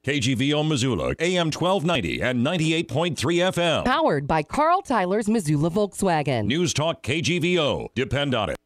KGVO Missoula, AM 1290 and 98.3 FM. Powered by Carl Tyler's Missoula Volkswagen. Newstalk KGVO. Depend on it.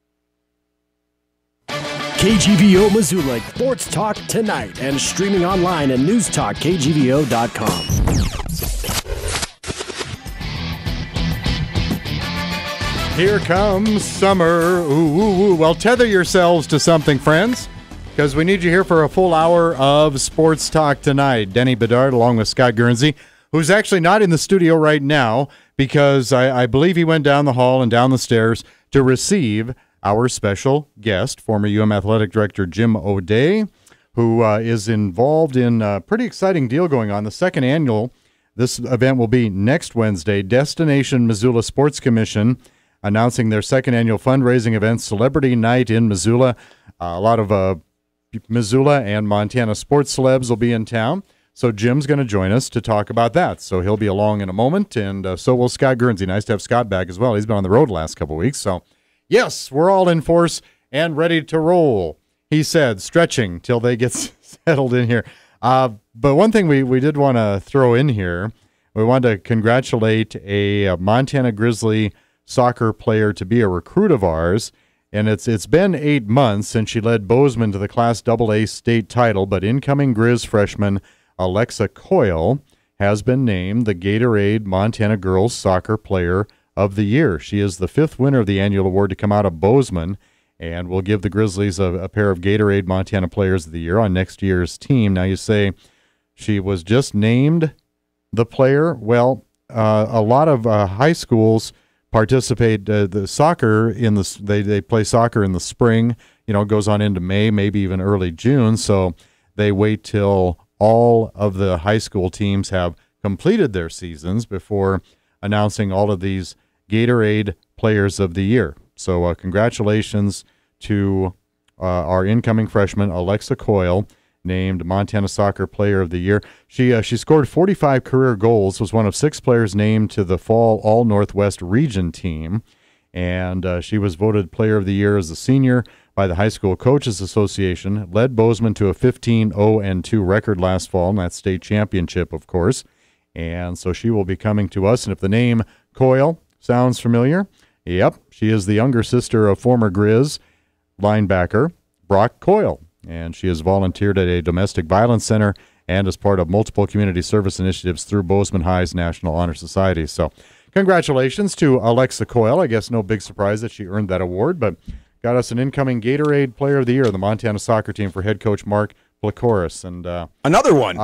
KGVO Missoula Sports Talk tonight and streaming online at newstalkkgvo.com. Here comes summer. Ooh, ooh, ooh. Well, tether yourselves to something, friends, because we need you here for a full hour of sports talk tonight. Denny Bedard along with Scott Guernsey, who's actually not in the studio right now because I believe he went down the hall and down the stairs to receive our special guest, former UM Athletic Director Jim O'Day, who is involved in a pretty exciting deal going on. The second annual, this event will be next Wednesday, Destination Missoula Sports Commission announcing their second annual fundraising event, Celebrity Night in Missoula. A lot of Missoula and Montana sports celebs will be in town. So Jim's going to join us to talk about that. So he'll be along in a moment, and so will Scott Guernsey. Nice to have Scott back as well. He's been on the road the last couple of weeks. So, yes, we're all in force and ready to roll, he said, stretching till they get settled in here. But one thing we did want to throw in here, we wanted to congratulate a Montana Grizzly soccer player to be a recruit of ours. And it's been 8 months since she led Bozeman to the Class AA state title, but incoming Grizz freshman Alexa Coyle has been named the Gatorade Montana Girls Soccer Player of the Year. She is the 5th winner of the annual award to come out of Bozeman, and will give the Grizzlies a pair of Gatorade Montana Players of the Year on next year's team. Now you say she was just named the player. Well, a lot of high schools participate the soccer in the they play soccer in the spring, it goes on into May, maybe even early June, so they wait till all of the high school teams have completed their seasons before announcing all of these Gatorade Players of the Year. So congratulations to our incoming freshman Alexa Coyle, named Montana Soccer Player of the Year. She scored 45 career goals, was one of 6 players named to the Fall All-Northwest Region team, and she was voted Player of the Year as a senior by the High School Coaches Association, led Bozeman to a 15-0-2 record last fall in that state championship, of course, and so she will be coming to us. And if the name Coyle sounds familiar, yep, she is the younger sister of former Grizz linebacker Brock Coyle. And she has volunteered at a domestic violence center and as part of multiple community service initiatives through Bozeman High's National Honor Society. So congratulations to Alexa Coyle. I guess no big surprise that she earned that award, but got us an incoming Gatorade Player of the Year, the Montana soccer team, for head coach Mark Placoris. And another one.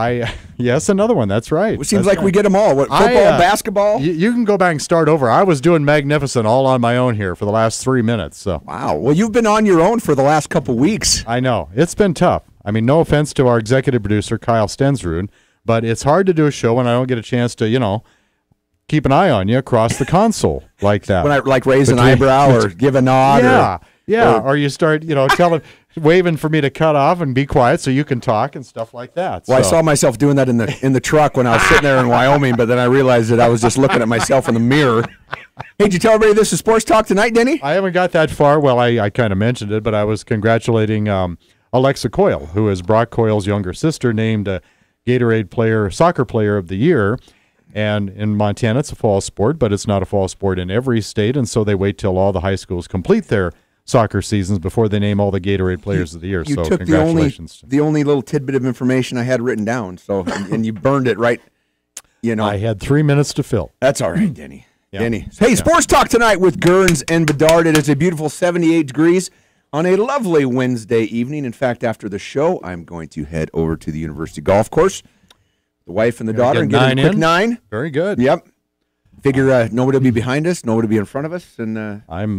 Yes, another one. That's right. It seems like we get them all. What, football, basketball? You can go back and start over. I was doing magnificent all on my own here for the last 3 minutes. So wow. Well, you've been on your own for the last couple weeks. I know. It's been tough. I mean, no offense to our executive producer, Kyle Stensrud, but it's hard to do a show when I don't get a chance to, keep an eye on you across the console like that. When I raise an eyebrow or give a nod. Yeah. Or you start, waving for me to cut off and be quiet so you can talk and stuff like that. Well, I saw myself doing that in the truck when I was sitting there in Wyoming, but then I realized that I was just looking at myself in the mirror. Hey, did you tell everybody this is Sports Talk tonight, Denny? I haven't got that far. Well, I kind of mentioned it, but I was congratulating Alexa Coyle, who is Brock Coyle's younger sister, named a Gatorade Soccer Player of the Year. And in Montana, it's a fall sport, but it's not a fall sport in every state, and so they wait till all the high schools complete their soccer seasons before they name all the Gatorade Players of the Year. You so took congratulations. the only little tidbit of information I had written down, and you burned it right. I had 3 minutes to fill. That's all right, Denny. Yeah. Denny. Hey, Sports Talk tonight with Gurns and Bedard. It is a beautiful 78 degrees on a lovely Wednesday evening. In fact, after the show, I'm going to head over to the University Golf Course, the wife and the daughter, and get a quick 9. Very good. Yep. Figure nobody will be behind us, nobody will be in front of us, and I'm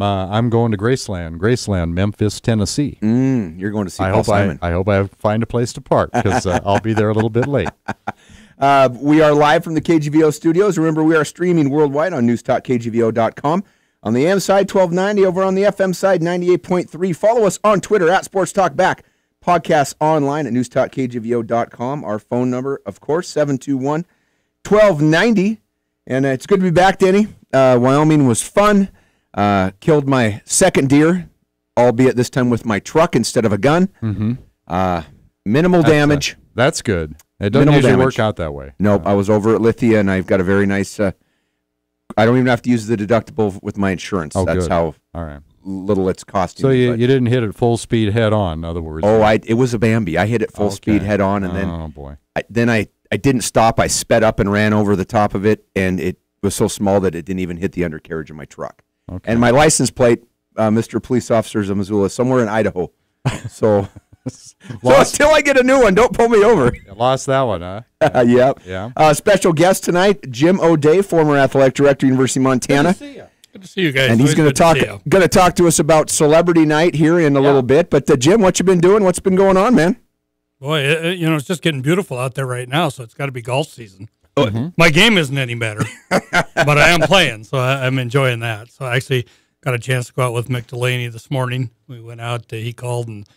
going to Graceland, Memphis, Tennessee. You're going to see Paul Simon. I hope I find a place to park because I'll be there a little bit late. We are live from the KGVO studios. Remember, we are streaming worldwide on newstalkkgvo.com. On the AM side, 1290. Over on the FM side, 98.3. Follow us on Twitter at Sports Talk Back. Podcasts online at newstalkkgvo.com. Our phone number, of course, 721-1290. And it's good to be back, Denny. Wyoming was fun. Killed my second deer, albeit this time with my truck instead of a gun. Mm-hmm. Minimal damage. That's good. It doesn't minimal usually damage. work out that way. Nope. I was over at Lithia, and I've got a very nice. I don't even have to use the deductible with my insurance. Oh, That's good. how All right. little it's costing. So me, you but- didn't hit it full speed head on, in other words. Oh, it was a Bambi. I hit it full speed head on, and then oh boy. I didn't stop. I sped up and ran over the top of it, and it was so small that it didn't even hit the undercarriage of my truck. Okay. And my license plate, Mr. Police Officers of Missoula, is somewhere in Idaho. So, until I get a new one, don't pull me over. You lost that one, huh? Yep. Yeah. Special guest tonight, Jim O'Day, former athletic director, University of Montana. Good to see you guys. And he's Always going good to talk to us about Celebrity Night here in a little bit. But Jim, what you been doing? What's been going on, man? Boy, it's just getting beautiful out there right now, so it's got to be golf season. My game isn't any better, but I am playing, so I'm enjoying that. So I actually got a chance to go out with Mick Delaney this morning. We went out, he called, and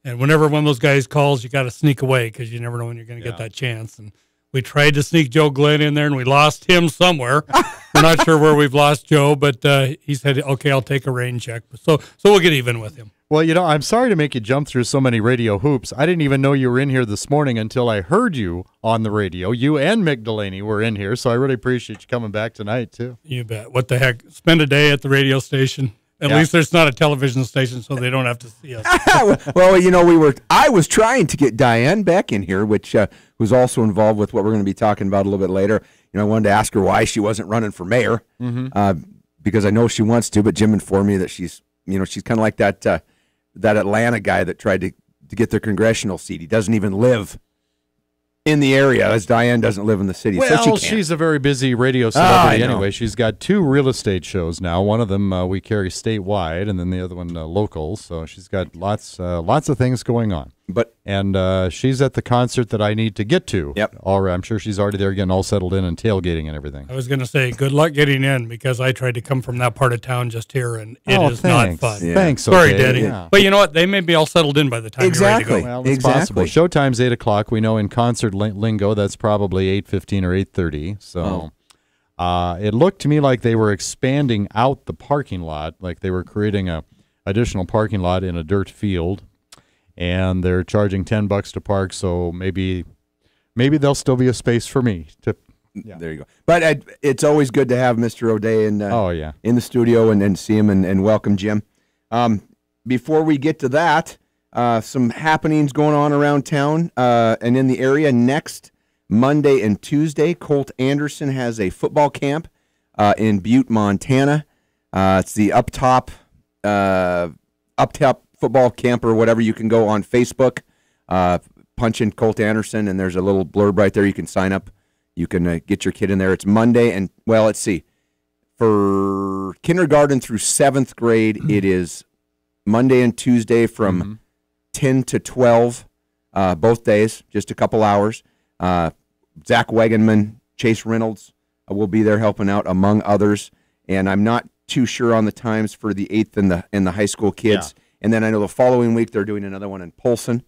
whenever one of those guys calls, you got to sneak away because you never know when you're going to get that chance. And we tried to sneak Joe Glenn in there, and we lost him somewhere. We're not sure where we've lost Joe, but he said, okay, I'll take a rain check. So we'll get even with him. Well, I'm sorry to make you jump through so many radio hoops. I didn't even know you were in here this morning until I heard you on the radio. You and Mick Delaney were in here, so I really appreciate you coming back tonight, too. You bet. What the heck? Spend a day at the radio station. At least there's not a television station, so they don't have to see us. Well, I was trying to get Diane Beck in here, which was also involved with what we're going to be talking about a little bit later. I wanted to ask her why she wasn't running for mayor, because I know she wants to, but Jim informed me that she's kind of like that Atlanta guy that tried to get their congressional seat. He doesn't even live in the area, as Diane doesn't live in the city. Well, so she's a very busy radio celebrity anyway. She's got 2 real estate shows now. One of them we carry statewide, and then the other one local. So she's got lots of things going on. And she's at the concert that I need to get to. Yep. I'm sure she's already there getting all settled in and tailgating and everything. I was going to say, good luck getting in, because I tried to come from that part of town just here, and it is not fun. Yeah. Thanks. Sorry, okay. Denny. Yeah. But you know what? They may be all settled in by the time you're ready to go. Well, it's possible. Showtime's 8 o'clock. We know in concert lingo that's probably 8:15 or 8:30. So it looked to me like they were expanding out the parking lot, like they were creating a additional parking lot in a dirt field, and they're charging $10 to park. So maybe there'll still be a space for me to. Yeah. There you go. But it's always good to have Mr. O'Day in the studio and see him and welcome Jim. Before we get to that, some happenings going on around town and in the area. Next Monday and Tuesday, Colt Anderson has a football camp in Butte, Montana. It's the Up Top football camp or whatever. You can go on Facebook, punch in Colt Anderson, and there's a little blurb right there. You can sign up. You can get your kid in there. It's Monday, and, well, let's see. For kindergarten through 7th grade, it is Monday and Tuesday from 10 to 12, both days, just a couple hours. Zach Wegenman, Chase Reynolds will be there helping out, among others. And I'm not too sure on the times for the 8th and the high school kids. Yeah. And then I know the following week they're doing another one in Polson.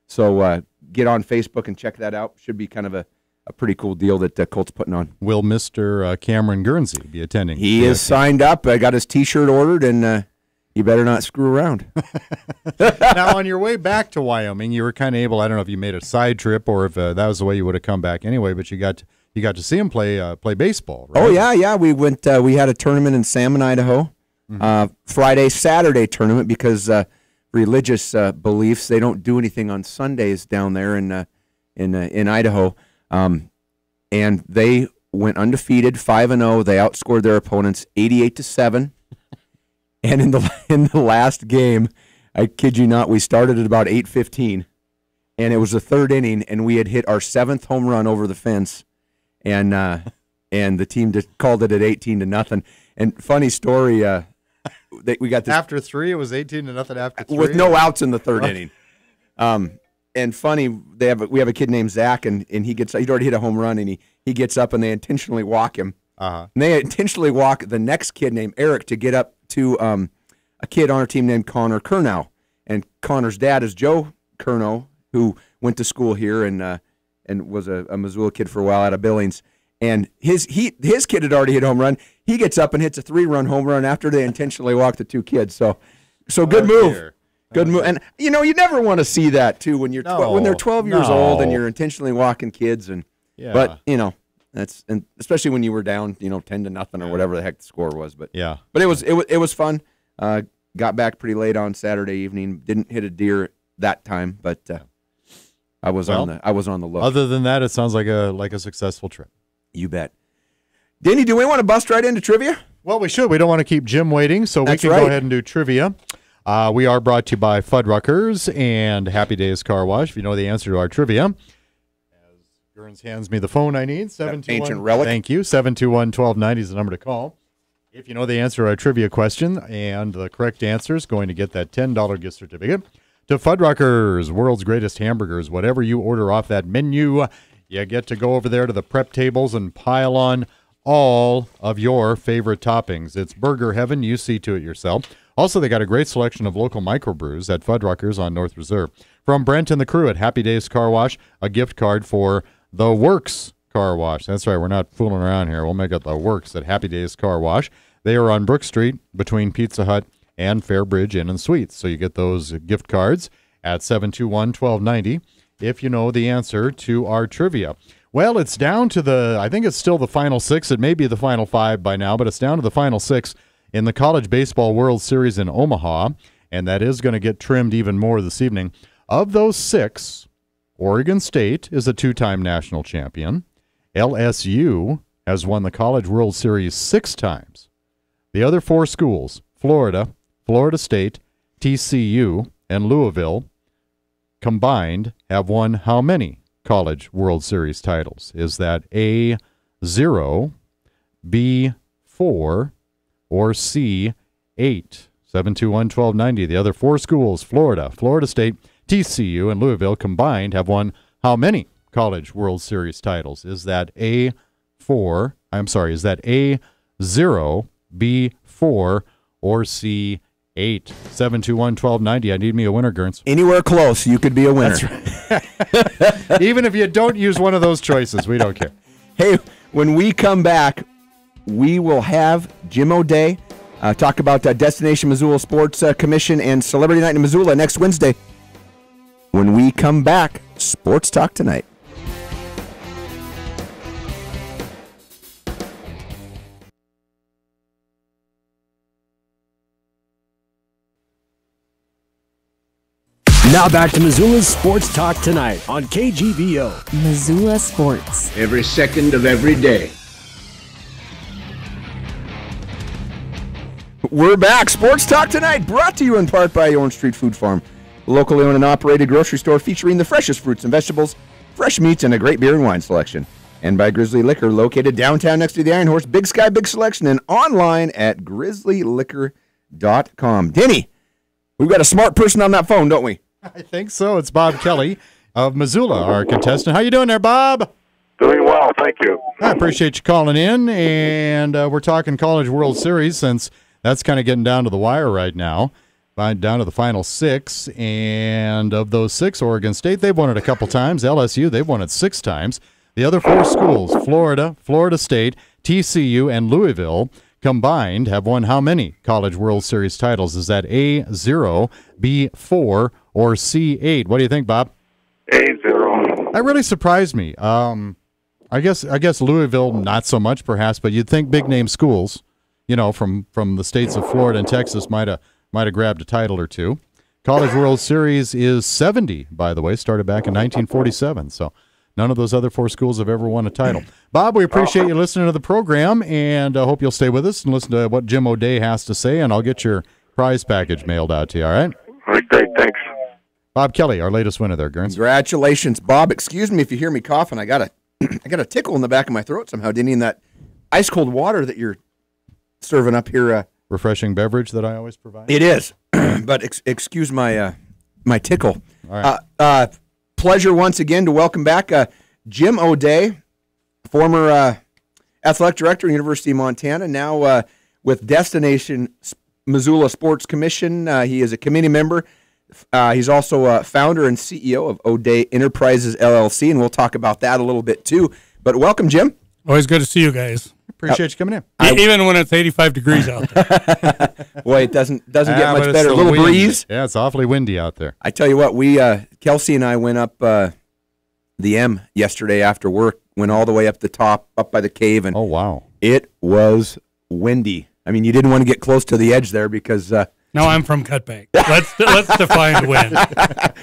So get on Facebook and check that out. Should be kind of a pretty cool deal that Colt's putting on. Will Mr. Cameron Guernsey be attending? He is signed up. I got his T-shirt ordered, and you better not screw around. Now, on your way back to Wyoming, you were kind of able, I don't know if you made a side trip or if that was the way you would have come back anyway, but you got to see him play baseball, right? Oh, yeah. We went. We had a tournament in Salmon, Idaho. Friday, Saturday tournament because religious beliefs. They don't do anything on Sundays down there in Idaho. And they went undefeated, 5-0. They outscored their opponents 88-7. And in the last game, I kid you not, we started at about 8:15, and it was the 3rd inning, and we had hit our 7th home run over the fence, and the team just called it at 18-0. And funny story, we got this after 3. It was 18-0 after 3 with no outs in the 3rd inning. And funny, we have a kid named Zach, and he'd already hit a home run, and he gets up, and they intentionally walk him. And they intentionally walk the next kid named Eric to get up to a kid on our team named Connor Curnow. And Connor's dad is Joe Curnow, who went to school here and was a Missoula kid for a while out of Billings. And his kid had already hit a home run. He gets up and hits a 3-run home run after they intentionally walked the 2 kids. So good move. Dear. Good move. And, you never want to see that, too, when you're when they're 12 years old and you're intentionally walking kids. But, that's, and especially when you were down, 10-0 or whatever the heck the score was. But it was fun. Got back pretty late on Saturday evening. Didn't hit a deer that time, but I was on the look. Other than that, it sounds like a successful trip. You bet. Denny, do we want to bust right into trivia? Well, we should. We don't want to keep Jim waiting, so we can go ahead and do trivia. We are brought to you by Fuddruckers and Happy Days Car Wash. If you know the answer to our trivia, as Gurns hands me the phone I need, 721. Ancient relic. Thank you. 721-1290 is the number to call. If you know the answer to our trivia question and the correct answer is going to get that $10 gift certificate to Fuddruckers, world's greatest hamburgers. Whatever you order off that menu, you get to go over there to the prep tables and pile on all of your favorite toppings. It's burger heaven. You see to it yourself. Also, they got a great selection of local microbrews at Fuddruckers on North Reserve. From Brent and the crew at Happy Days Car Wash, a gift card for the Works Car Wash. That's right. We're not fooling around here. We'll make it the Works at Happy Days Car Wash. They are on Brook Street between Pizza Hut and Fairbridge Inn and Suites. So you get those gift cards at 721-1290 if you know the answer to our trivia. Well, it's down to I think it's still the final 6. It may be the final 5 by now, but it's down to the final 6 in the College Baseball World Series in Omaha, and that is going to get trimmed even more this evening. Of those 6, Oregon State is a 2-time national champion. LSU has won the College World Series 6 times. The other 4 schools, Florida, Florida State, TCU, and Louisville, combined have won how many College World Series titles? Is that A, 0, B, 4, or C, 8? 721-1290. The other 4 schools, Florida, Florida State, TCU, and Louisville, combined have won how many College World Series titles? Is that A, 0, B, 4, or C, 8? 721-1290. I need me a winner, Gurns. Anywhere close, you could be a winner. That's right. Even if you don't use one of those choices, we don't care. Hey, when we come back, we will have Jim O'Day talk about Destination Missoula Sports Commission and Celebrity Night in Missoula next Wednesday. When we come back, Sports Talk Tonight. Now back to Missoula's Sports Talk Tonight on KGVO. Missoula Sports. Every second of every day. We're back. Sports Talk Tonight, brought to you in part by Orange Street Food Farm, locally owned and operated grocery store featuring the freshest fruits and vegetables, fresh meats, and a great beer and wine selection. And by Grizzly Liquor, located downtown next to the Iron Horse. Big Sky, big selection, and online at grizzlyliquor.com. Denny, we've got a smart person on that phone, don't we? I think so. It's Bob Kelly of Missoula, our contestant. How you doing there, Bob? Doing well, thank you. I appreciate you calling in, and we're talking College World Series since that's kind of getting down to the wire right now, down to the final 6, and of those 6, Oregon State, they've won it a couple times. LSU, they've won it 6 times. The other 4 schools, Florida, Florida State, TCU, and Louisville, combined have won how many College World Series titles? Is that A, 0, B, 4, or C, 8? What do you think, Bob? A, 0. That really surprised me. I guess Louisville, not so much perhaps, but you'd think big name schools, from the states of Florida and Texas might have grabbed a title or 2. College World Series is 70, by the way, started back in 1947. So none of those other 4 schools have ever won a title. Bob, we appreciate you listening to the program, and I hope you'll stay with us and listen to what Jim O'Day has to say, and I'll get your prize package mailed out to you, all right? All right, great, thanks. Bob Kelly, our latest winner there, Gurns. Congratulations, Bob. Excuse me if you hear me coughing. I got a tickle in the back of my throat somehow, Denny, in that ice cold water that you're serving up here. Refreshing beverage that I always provide. It is, but excuse my my tickle. All right. Pleasure once again to welcome back Jim O'Day, former athletic director at University of Montana, now with Destination Missoula Sports Commission. He is a committee member. He's also founder and CEO of O'Day Enterprises, LLC, and we'll talk about that a little bit too. But welcome, Jim. Always good to see you guys. Appreciate you coming in. Even when it's 85 degrees out there. Boy, it doesn't get but much it's better. A the little wind. breeze. Yeah, it's awfully windy out there. I tell you what, we Kelsey and I went up the M yesterday after work. Went all the way up the top, up by the cave, and Oh, wow. it was windy. I mean, you didn't want to get close to the edge there because No, I'm from Cutbank. Let's define wind.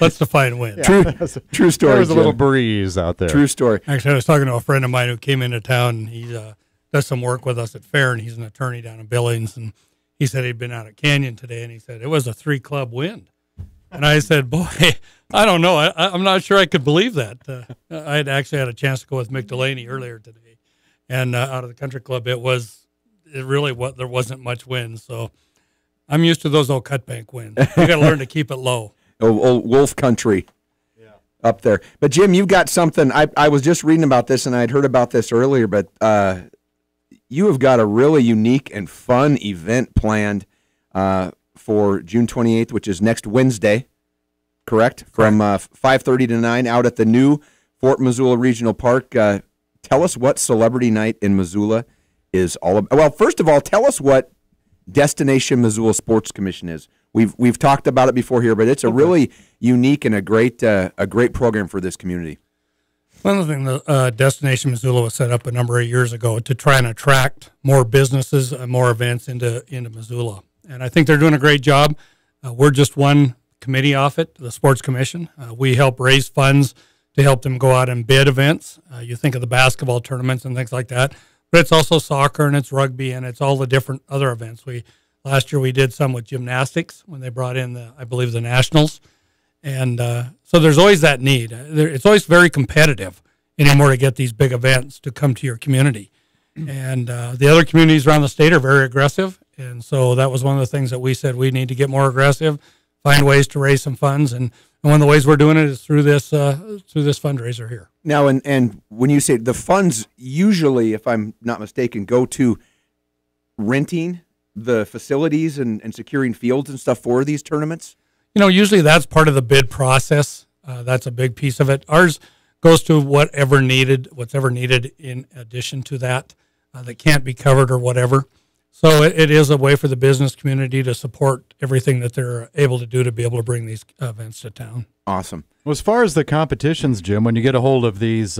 Let's define wind. true story. There was a little Jim. breeze out there. True story. Actually, I was talking to a friend of mine who came into town. And he does some work with us at Fair, and he's an attorney down in Billings. And he said he'd been out at Canyon today, and he said it was a 3-club wind. And I said, boy, I don't know. I'm not sure I could believe that. I had actually had a chance to go with Mick Delaney earlier today, and out of the country club, there wasn't much wind. So I'm used to those old Cutbank winds. You got to learn to keep it low. Old wolf country up there. But, Jim, you've got something. I was just reading about this, and I'd heard about this earlier, but you have got a really unique and fun event planned for June 28th, which is next Wednesday, correct? From 5:30 to 9 out at the new Fort Missoula Regional Park. Tell us what Celebrity Night in Missoula is all about. Well, first of all, tell us what Destination Missoula Sports Commission is. We've talked about it before here, but it's a really unique and a great program for this community. One of the things Destination Missoula was set up a number of years ago to try and attract more businesses and more events into Missoula. And I think they're doing a great job. We're just one committee off it, the Sports Commission. We help raise funds to help them go out and bid events. You think of the basketball tournaments and things like that, but it's also soccer and it's rugby and it's all the different other events. Last year we did some with gymnastics when they brought in I believe the nationals. And so there's always that need. It's always very competitive anymore to get these big events to come to your community. And the other communities around the state are very aggressive. And so that was one of the things that we said we need to get more aggressive, find ways to raise some funds. And one of the ways we're doing it is through this fundraiser here. Now, and when you say the funds usually, if I'm not mistaken, go to renting the facilities and securing fields and stuff for these tournaments? Usually that's part of the bid process. That's a big piece of it. Ours goes to what's ever needed in addition to that can't be covered or whatever. So it is a way for the business community to support everything that they're able to do to be able to bring these events to town. Awesome. Well, as far as the competitions, Jim, when you get a hold of these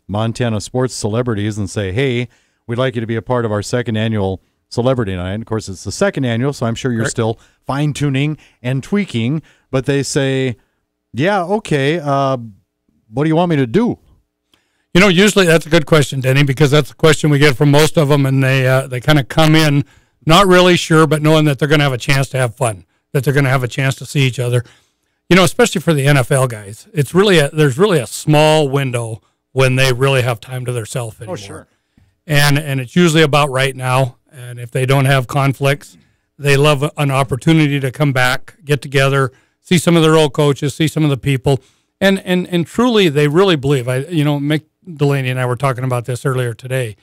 Montana sports celebrities and say, hey, we'd like you to be a part of our second annual Celebrity Night. And of course, it's the second annual, so I'm sure you're still fine-tuning and tweaking. But they say, yeah, okay, what do you want me to do? Usually that's a good question, Denny, because that's a question we get from most of them, and they kind of come in not really sure, but knowing that they're going to have a chance to have fun, that they're going to have a chance to see each other. Especially for the NFL guys, there's really a small window when they really have time to themselves anymore. Oh, sure. And it's usually about right now. And if they don't have conflicts, they love an opportunity to come back, get together, see some of their old coaches, see some of the people, and truly they really believe. Mick Delaney and I were talking about this earlier today.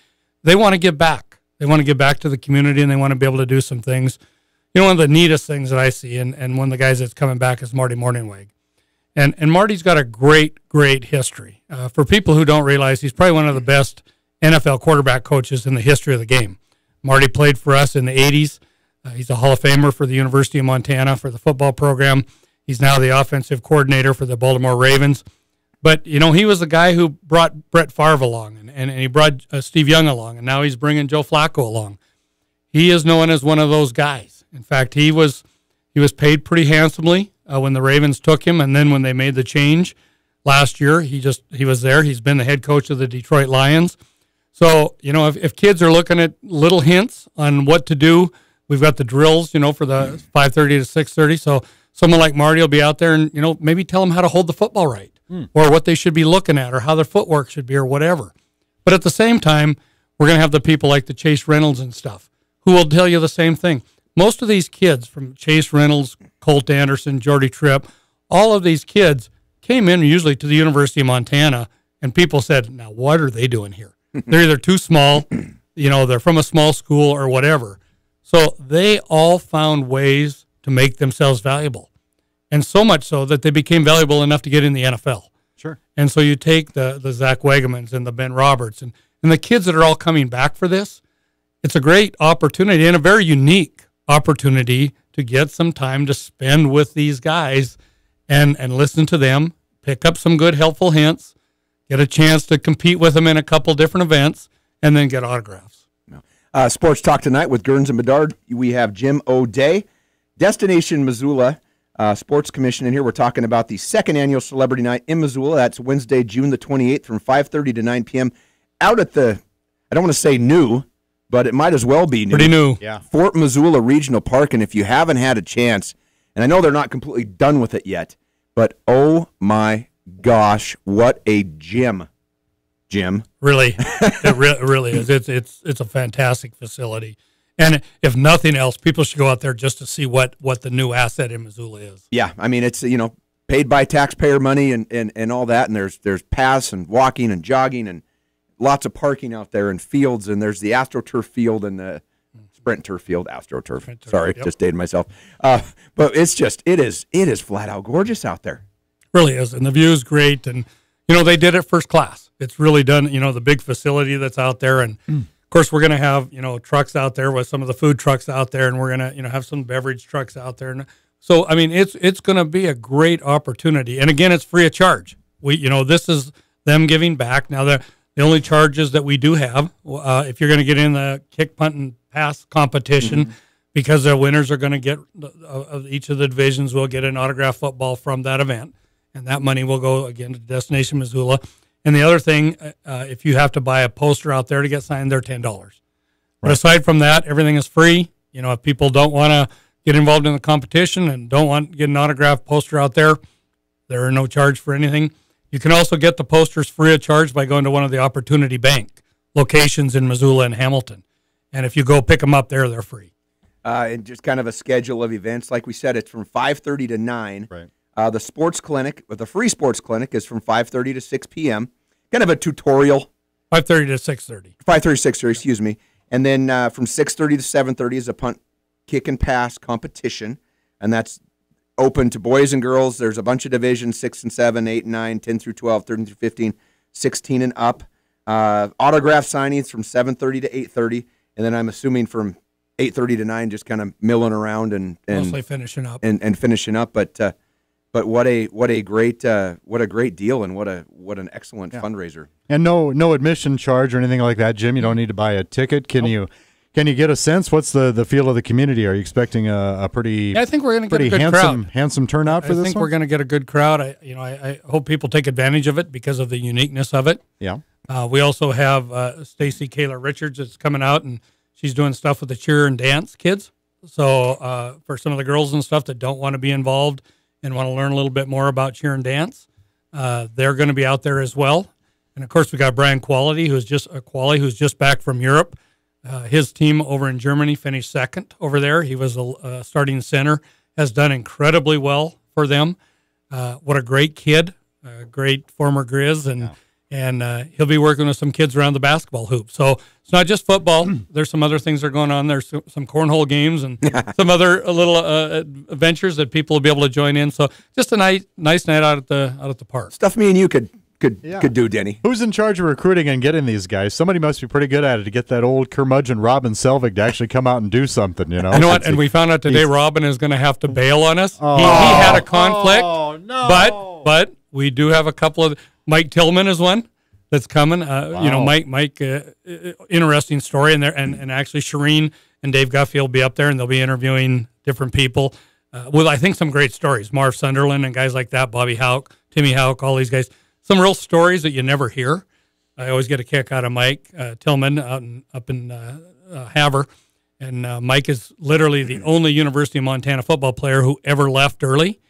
They want to give back. They want to give back to the community, and they want to be able to do some things. One of the neatest things that I see, and one of the guys that's coming back is Marty Morningweg. And Marty's got a great history. For people who don't realize, he's probably one of the best NFL quarterback coaches in the history of the game. Marty played for us in the 80s. He's a Hall of Famer for the University of Montana for the football program. He's now the offensive coordinator for the Baltimore Ravens. But, he was the guy who brought Brett Favre along, and he brought Steve Young along, and now he's bringing Joe Flacco along. He is known as one of those guys. In fact, he was paid pretty handsomely when the Ravens took him, and then when they made the change last year, he was there. He's been the head coach of the Detroit Lions. So, if kids are looking at little hints on what to do, we've got the drills, for the 5:30 to 6:30. So someone like Marty will be out there and, maybe tell them how to hold the football right or what they should be looking at or how their footwork should be or whatever. But at the same time, we're going to have the people like the Chase Reynolds and stuff who will tell you the same thing. Most of these kids from Chase Reynolds, Colt Anderson, Jordy Tripp, all of these kids came in usually to the University of Montana, and people said, now what are they doing here? They're either too small, they're from a small school or whatever. So they all found ways to make themselves valuable. And so much so that they became valuable enough to get in the NFL. Sure. And so you take the Zach Wagemans and the Ben Roberts and the kids that are all coming back for this, it's a great opportunity and a very unique opportunity to get some time to spend with these guys and listen to them, pick up some good, helpful hints, get a chance to compete with them in a couple different events, and then get autographs. Sports Talk tonight with Gerns and Bedard. We have Jim O'Day, Destination Missoula Sports Commission in here. We're talking about the second annual Celebrity Night in Missoula. That's Wednesday, June the 28th from 5:30 to 9 p.m. out at the, I don't want to say new, but it might as well be new. Pretty new. Yeah. Fort Missoula Regional Park. And if you haven't had a chance, and I know they're not completely done with it yet, but oh my gosh, what a gym. Jim. Really, it really is. It's a fantastic facility. And if nothing else, people should go out there just to see what the new asset in Missoula is. Yeah, I mean, it's, paid by taxpayer money and all that, and there's paths and walking and jogging and lots of parking out there and fields, and there's the AstroTurf field and the Sprint Turf field, AstroTurf. Sorry, just dated myself. But it is flat out gorgeous out there. Really is, and the view is great, and they did it first class. It's really done, the big facility that's out there, and of course we're going to have trucks out there with some of the food trucks out there, and we're going to have some beverage trucks out there, and so I mean it's going to be a great opportunity, and again it's free of charge. This is them giving back. Now the only charges that we do have, if you're going to get in the kick, punt, and pass competition, because the winners are going to get each of the divisions will get an autographed football from that event. And that money will go, again, to Destination Missoula. And the other thing, if you have to buy a poster out there to get signed, they're $10. Right. But aside from that, everything is free. If people don't want to get involved in the competition and don't want to get an autographed poster out there, there are no charge for anything. You can also get the posters free of charge by going to one of the Opportunity Bank locations in Missoula and Hamilton. And if you go pick them up there, they're free. And just kind of a schedule of events. Like we said, it's from 5:30 to 9. Right. The sports clinic, the free sports clinic, is from 5:30 to 6 p.m. Kind of a tutorial. 5:30 to 6:30. 5:30 to 6:30, excuse me. And then from 6:30 to 7:30 is a punt, kick, and pass competition. And that's open to boys and girls. There's a bunch of divisions, 6 and 7, 8 and 9, 10 through 12, 13 through 15, 16 and up. Autograph signings from 7:30 to 8:30. And then I'm assuming from 8:30 to 9, just kind of milling around and mostly finishing up. And finishing up. But what a great deal, and what an excellent fundraiser. And no admission charge or anything like that, Jim. You don't need to buy a ticket. Can you get a sense? What's the feel of the community? Are you expecting a pretty? I think we're going to get a good handsome turnout for this. I think we're going to get a good crowd. I hope people take advantage of it because of the uniqueness of it. Yeah. We also have Stacy Kayla Richards that's coming out, and she's doing stuff with the cheer and dance kids. So for some of the girls and stuff that don't want to be involved and want to learn a little bit more about cheer and dance, they're going to be out there as well. And of course, we got Brian Quality, who's just back from Europe. His team over in Germany finished second over there. He was a starting center, has done incredibly well for them. What a great kid, a great former Grizz, and he'll be working with some kids around the basketball hoop. So it's not just football. There's some other things that are going on. There's some cornhole games and some other little adventures that people will be able to join in. So just a nice night out at the park. Stuff me and you could do, Denny. Who's in charge of recruiting and getting these guys? Somebody must be pretty good at it to get that old curmudgeon Robin Selvig to actually come out and do something, You know what? And we found out today Robin is going to have to bail on us. He had a conflict. Oh, no. But we do have a couple of – Mike Tillman is one that's coming. Wow. Mike interesting story. And actually Shireen and Dave Guffey will be up there, and they'll be interviewing different people. I think some great stories. Marv Sunderland and guys like that, Bobby Houck, Timmy Houck, all these guys. Some real stories that you never hear. I always get a kick out of Mike Tillman up in Havre. And Mike is literally the only University of Montana football player who ever left early.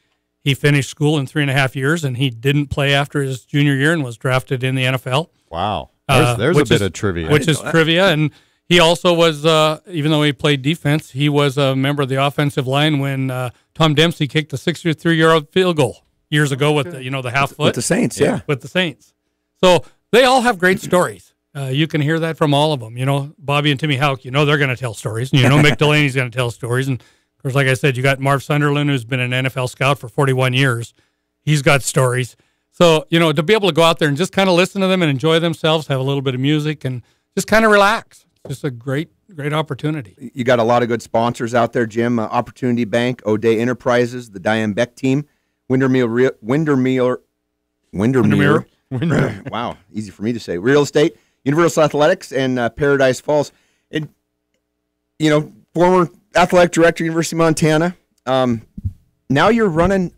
He finished school in 3.5 years, and he didn't play after his junior year and was drafted in the NFL. Wow. There's a bit of trivia. Which is trivia. And he also was, even though he played defense, he was a member of the offensive line when Tom Dempsey kicked the 63-yard field goal years ago with the half foot. With the Saints, yeah. With the Saints. So they all have great stories. You can hear that from all of them. Bobby and Timmy Houck, they're going to tell stories. And Mick Delaney's going to tell stories. And, of course, like I said, you got Marv Sunderland, who's been an NFL scout for 41 years. He's got stories. So, to be able to go out there and just kind of listen to them and enjoy themselves, have a little bit of music, and just kind of relax. just a great opportunity. You got a lot of good sponsors out there, Jim. Opportunity Bank, O'Day Enterprises, the Diane Beck team, Windermere. Wow, easy for me to say. Real Estate, Universal Athletics, and Paradise Falls. And, former athletic director, University of Montana. Now you're running.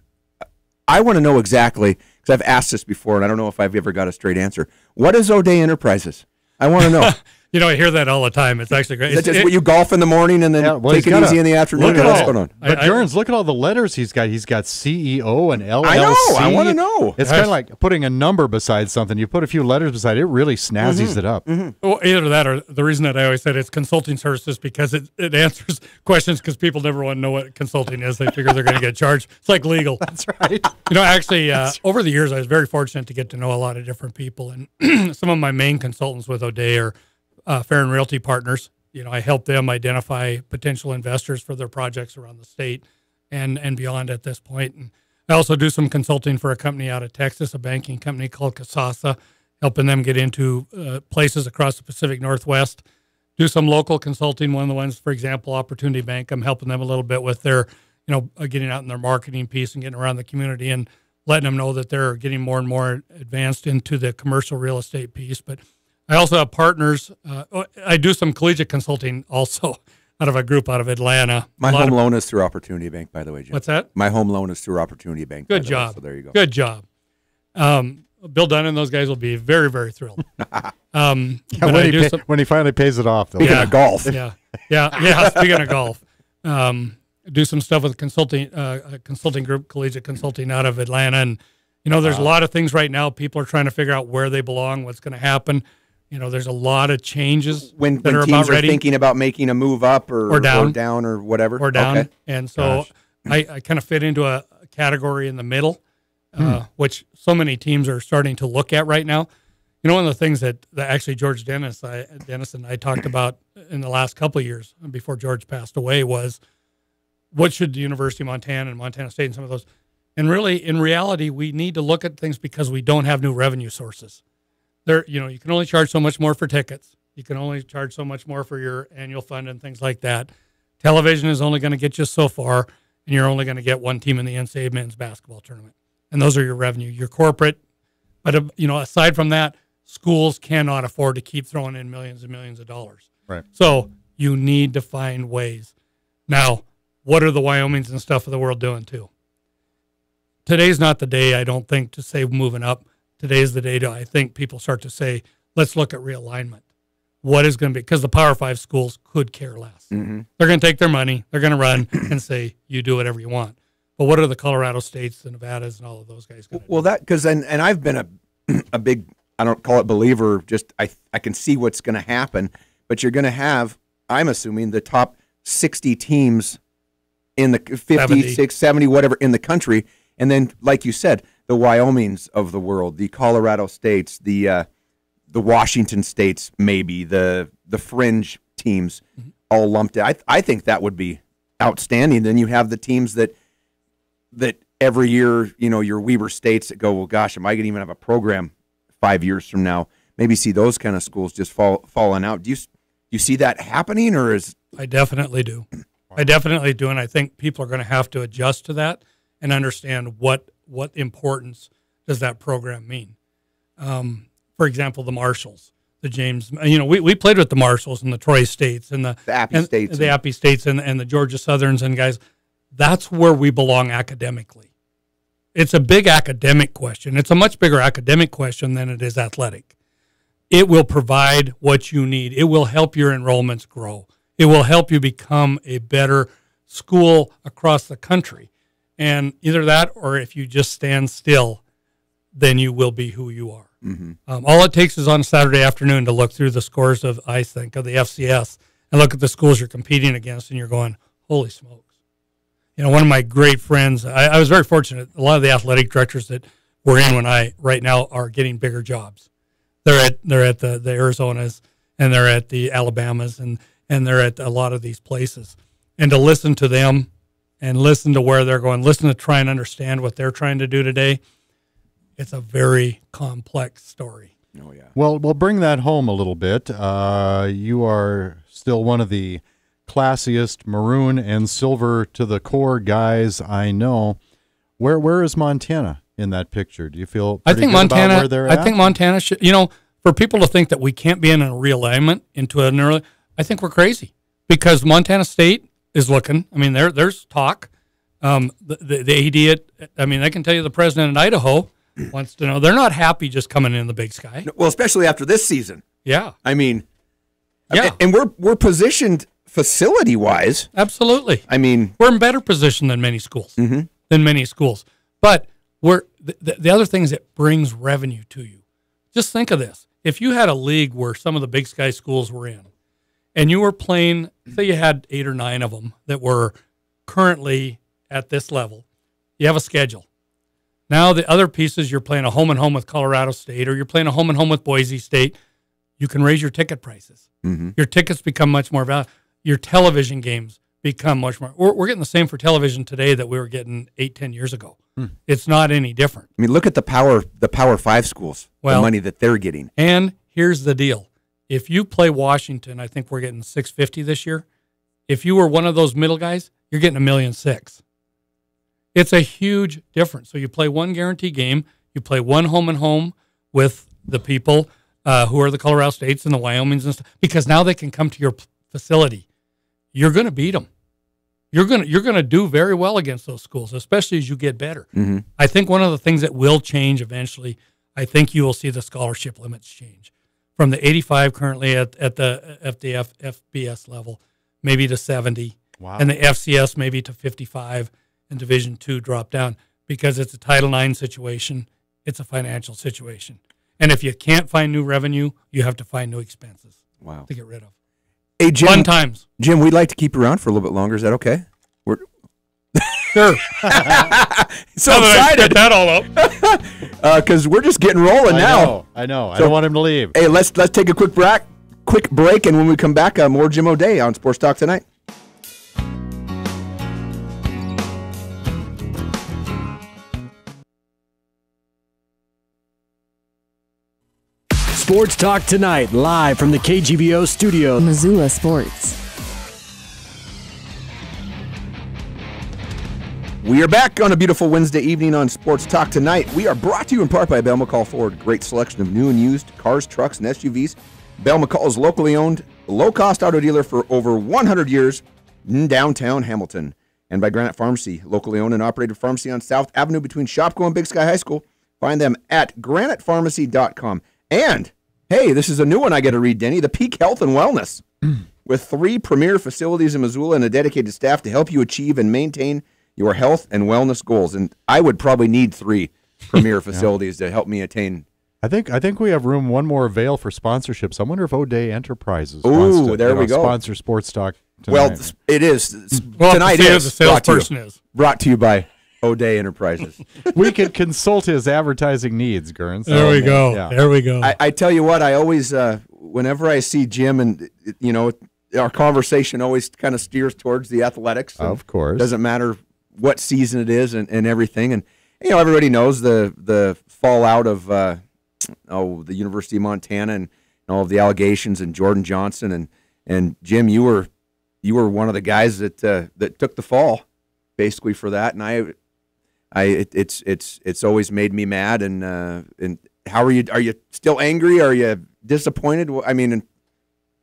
I want to know exactly, because I've asked this before, and I don't know if I've ever got a straight answer. What is O'Day Enterprises? I want to know. I hear that all the time. It's actually great. Is that just what you golf in the morning and then take it easy in the afternoon? What's going on? But Jorns, look at all the letters he's got. He's got CEO and LLC. I know. I want to know. It's kind of like putting a number beside something. You put a few letters beside it, it really snazzies it up. Well, either that or the reason that I always said it's consulting services, because it answers questions, because people never want to know what consulting is. They figure they're going to get charged. It's like legal. That's right. Actually, over the years, I was very fortunate to get to know a lot of different people. And some of my main consultants with O'Day are Fair and Realty Partners. I help them identify potential investors for their projects around the state and beyond at this point. And I also do some consulting for a company out of Texas, a banking company called Casasa, helping them get into places across the Pacific Northwest. Do some local consulting. One of the ones, for example, Opportunity Bank, I'm helping them a little bit with their, getting out in their marketing piece and getting around the community and letting them know that they're getting more and more advanced into the commercial real estate piece. But I also have partners. I do some collegiate consulting also out of a group out of Atlanta. My home loan is through Opportunity Bank, by the way, Jim. What's that? My home loan is through Opportunity Bank. Good job. So there you go. Good job. Bill Dunn and those guys will be very, very thrilled. When he finally pays it off, though. Speaking of golf. Yeah. Speaking of golf. Do some stuff with consulting group, collegiate consulting out of Atlanta. And, there's a lot of things right now. People are trying to figure out where they belong, what's going to happen. There's a lot of changes when that are teams about ready. Are thinking about making a move up or down or whatever. Or down. Okay. And so I kind of fit into a category in the middle, which so many teams are starting to look at right now. One of the things that actually George Dennis and I talked about in the last couple of years before George passed away was, what should the University of Montana and Montana State and some of those, and really in reality, we need to look at things because we don't have new revenue sources. You can only charge so much more for tickets. You can only charge so much more for your annual fund and things like that. Television is only going to get you so far, and you're only going to get one team in the NCAA men's basketball tournament. And those are your revenue, your corporate. But, aside from that, schools cannot afford to keep throwing in millions and millions of dollars. Right. So you need to find ways. Now, what are the Wyomings and stuff of the world doing too? Today's not the day, I don't think, to say moving up. Today's the day I think people start to say, let's look at realignment. What is going to be, because the Power 5 schools could care less. Mm-hmm. They're going to take their money, they're going to run and say, you do whatever you want. But what are the Colorado States, the Nevadas, and all of those guys going to do? Well, because I've been a big, I don't call it believer, just I can see what's going to happen, but you're going to have, I'm assuming, the top 60 teams in the 50, 70, whatever, in the country. And then, like you said, the Wyomings of the world, the Colorado states, the Washington states, maybe the fringe teams, all lumped in. I think that would be outstanding. Then you have the teams that every year, your Weber states that go, well, gosh, am I going to even have a program 5 years from now? Maybe see those kind of schools just falling out. Do you see that happening, or is? I definitely do. I definitely do, and I think people are going to have to adjust to that and understand what importance does that program mean. For example, the Marshalls, the James. We played with the Marshalls and the Troy States and the Appy States, the Appy States and the Georgia Southerns and guys. That's where we belong academically. It's a big academic question. It's a much bigger academic question than it is athletic. It will provide what you need. It will help your enrollments grow. It will help you become a better school across the country. And either that, or if you just stand still, then you will be who you are. Mm-hmm. All it takes is on a Saturday afternoon to look through the scores of the FCS and look at the schools you're competing against, and you're going, holy smokes. One of my great friends, I was very fortunate. A lot of the athletic directors that we're in right now are getting bigger jobs. They're at the Arizonas, and they're at the Alabamas, and they're at a lot of these places. And to listen to them and listen to where they're going, listen to try and understand what they're trying to do today, it's a very complex story. Oh, yeah. Well, we'll bring that home a little bit. You are still one of the classiest maroon and silver to the core guys I know. Where is Montana in that picture? Do you feel pretty good about where they're at? I think Montana should, for people to think that we can't be in a realignment into an early, I think we're crazy because Montana State is looking. I mean, there's talk. The idiot, I mean, I can tell you the president in Idaho wants to know. They're not happy just coming in the Big Sky. Well, especially after this season. Yeah. I mean, yeah. And we're positioned facility-wise. Absolutely. I mean, we're in better position than many schools. Than many schools. But the other thing is it brings revenue to you. Just think of this. If you had a league where some of the Big Sky schools were in, and you were playing, say you had 8 or 9 of them that were currently at this level, you have a schedule. Now the other pieces, you're playing a home and home with Colorado State, or you're playing a home and home with Boise State, you can raise your ticket prices. Your tickets become much more valuable. Your television games become much more. We're getting the same for television today that we were getting 8-10 years ago. It's not any different. I mean, look at the Power 5 schools, the money that they're getting. And here's the deal. If you play Washington, I think we're getting $650 this year. If you were one of those middle guys, you're getting $1.6 million. It's a huge difference. So you play one guarantee game, you play one home and home with the people who are the Colorado States and the Wyomings and stuff, because now they can come to your facility. You're going to beat them. You're going to do very well against those schools, especially as you get better. I think one of the things that will change eventually, I think you will see the scholarship limits change from the 85 currently at the FBS level, maybe to 70, and the FCS maybe to 55, and Division II drop down because it's a Title IX situation. It's a financial situation. And if you can't find new revenue, you have to find new expenses to get rid of. Hey, Jim, fun times. Jim, we'd like to keep you around for a little bit longer. Is that okay? We're sure. So excited. That all up. Because we're just getting rolling now. I know. I don't want him to leave. Hey, let's take a quick break, and when we come back, more Jim O'Day on Sports Talk Tonight. Sports Talk Tonight, live from the KGVO studio. Missoula Sports. We are back on a beautiful Wednesday evening on Sports Talk Tonight. We are brought to you in part by Bell McCall Ford. Great selection of new and used cars, trucks, and SUVs. Bell McCall is locally owned, low-cost auto dealer for over 100 years in downtown Hamilton. And by Granite Pharmacy, locally owned and operated pharmacy on South Avenue between Shopko and Big Sky High School. Find them at granitepharmacy.com. And hey, this is a new one I got to read, Denny. The Peak Health and Wellness. With 3 premier facilities in Missoula and a dedicated staff to help you achieve and maintain your health and wellness goals. And I would probably need 3 premier facilities to help me attain. I think we have room, one more avail for sponsorships. I wonder if O'Day Enterprises wants to there we go. Sponsor Sports Talk tonight. Well, it is. Tonight is the salesperson is. Brought to you by O'Day Enterprises. We could consult his advertising needs, Gurns. There we go. Yeah. There we go. I tell you what, I always, whenever I see Jim, and our conversation always kind of steers towards the athletics. Of course, doesn't matter what season it is and everything. And everybody knows the fallout of the University of Montana and all of the allegations and Jordan Johnson and Jim, you were one of the guys that took the fall basically for that, and it's always made me mad. And how are you? Are you still angry? Are you disappointed? I mean,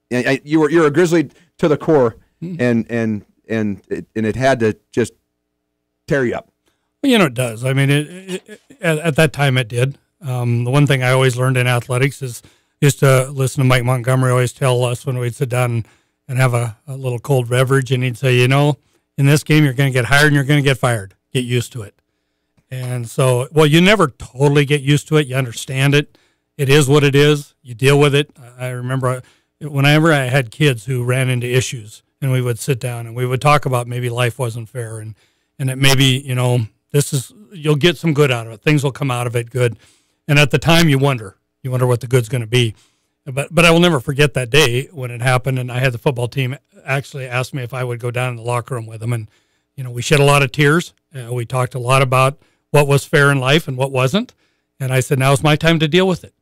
you're a Grizzly to the core, and it had to just tear you up. Well, it does. I mean, at that time it did. The one thing I always learned in athletics is to listen to Mike Montgomery always tell us when we'd sit down and have a little cold beverage, and he'd say, in this game you're going to get hired and you're going to get fired. Get used to it. And so, you never totally get used to it. You understand it. It is what it is. You deal with it. I remember whenever I had kids who ran into issues, and we would sit down and we would talk about maybe life wasn't fair, and it maybe, you'll get some good out of it. Things will come out of it good. And at the time you wonder what the good's going to be. But I will never forget that day when it happened, and I had the football team actually ask me if I would go down in the locker room with them. And, we shed a lot of tears. We talked a lot about what was fair in life and what wasn't. And I said, now's my time to deal with it.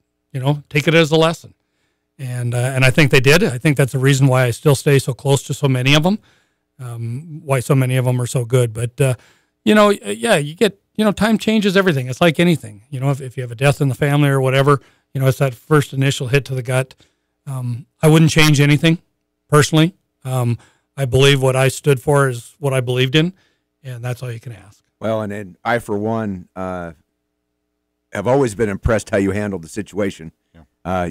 take it as a lesson. And I think they did. I think that's the reason why I still stay so close to so many of them, why so many of them are so good. But, you get, time changes everything. It's like anything. If you have a death in the family or whatever, it's that first initial hit to the gut. I wouldn't change anything personally. I believe what I stood for is what I believed in, and that's all you can ask. Well, and I, for one, have always been impressed how you handled the situation. Yeah.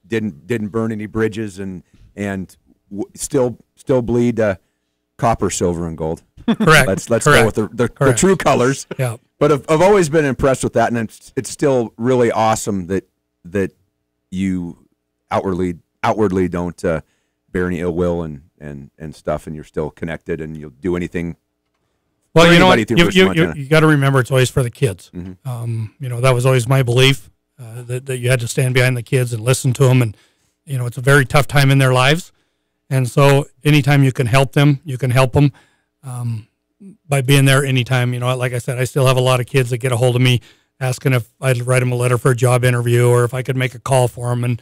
Didn't burn any bridges and still bleed copper, silver, and gold. Correct. Let's go with the true colors. Yeah. But I've always been impressed with that, and it's still really awesome that you outwardly don't bear any ill will and stuff, and you're still connected, and you'll do anything. Well, you know what? You got to remember it's always for the kids. Mm-hmm. That was always my belief, that you had to stand behind the kids and listen to them, and it's a very tough time in their lives, and so anytime you can help them, you can help them by being there anytime. Like I said, I still have a lot of kids that get a hold of me asking if I'd write them a letter for a job interview or if I could make a call for them, and